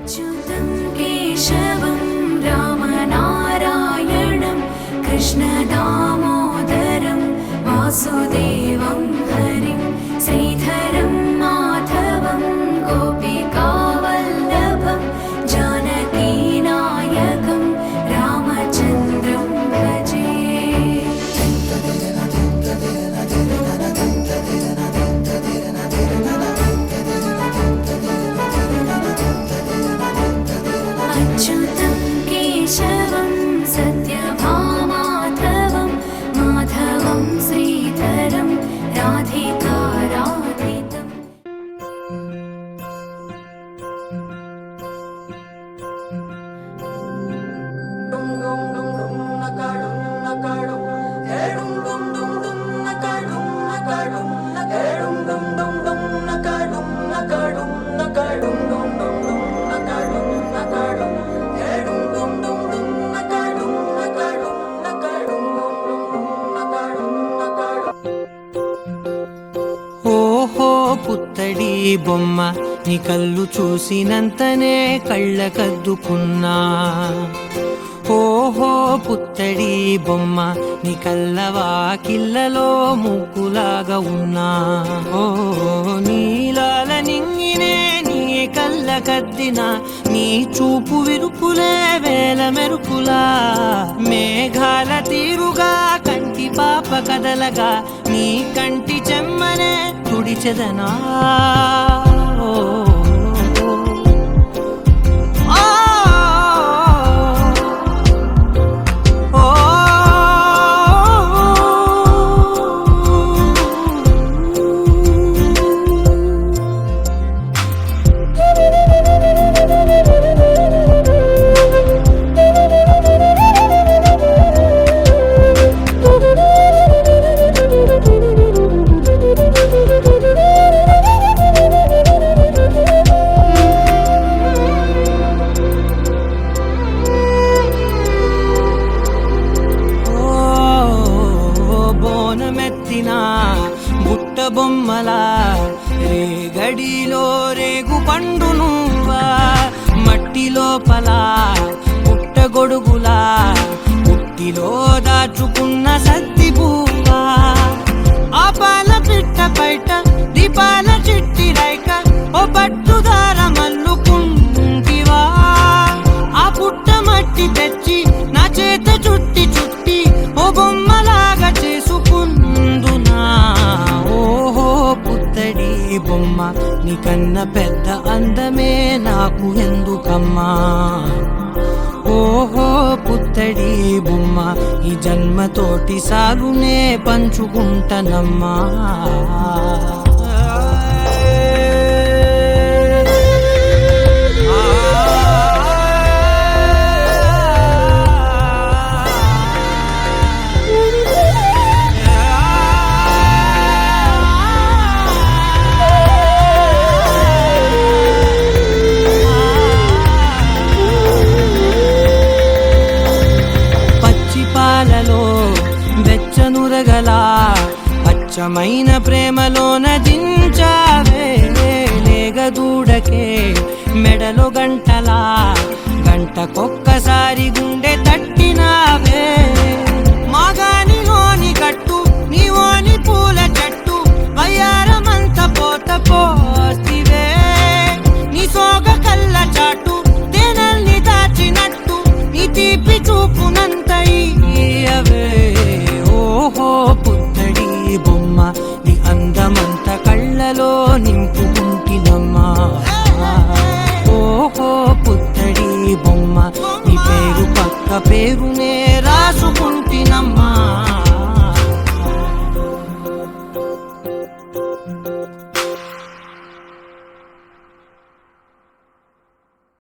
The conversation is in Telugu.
अच्युतं केशवं रामनारायणं कृष्णदामोदरं वासुदेवं हरिं श्रीधरं माधवं गोपिकावल्लभं जानकीनायकं रामचन्द्रं भजे। अच्युतं केशवं सत्यभामाधवं माधवं श्रीधरं राधिकाराधितम्। ఓహో పుత్తడి బొమ్మ నీ కళ్ళు చూసినంతనే కళ్ళకద్దుకున్నా. ఓహో పుత్తడి బొమ్మ నీ కళ్ళవాకిళ్ళలో ముగ్గులాగా ఉన్నా. ఓ నీలాల నింగినే నీ కళ్ళకద్దిన నీ చూపు విరుపులే వేల మెరుపులా. మేఘాల తీరుగా కంటి పాప కదలగా నీ కంటి చెమ్మనే తుడిచెదనా. బుట్ట బొమ్మలా రేగడిలో రేగు పండు నువ్వా. మట్టి లోపల పుట్ట గొడుగులా పుట్టిలో దాచుకున్న సత్తి పువ్వా. ఆ పాల పిట్ట బయట దీపాల చిట్టి రైక ఓ పట్టుదార మల్లుకుంటివా. ఆ పుట్ట మట్టి తెచ్చి నా చేత చుట్టి చుట్టి ఓ బొమ్మలాగా చేసుకుందునా. ఓహో పుత్తడి బొమ్మ నీకన్న పెద్ద అందమే నాకు ఎందుకమ్మా. ఓహో పుత్తడి బొమ్మ ఈ జన్మతోటి సాలునే పంచుకుంటనమ్మా. వెచ్చనురగలా పచ్చమైన ప్రేమలోన దించావే. లేగదూడకే మెడలో గంటలా గంటకొక్కసారి గుండె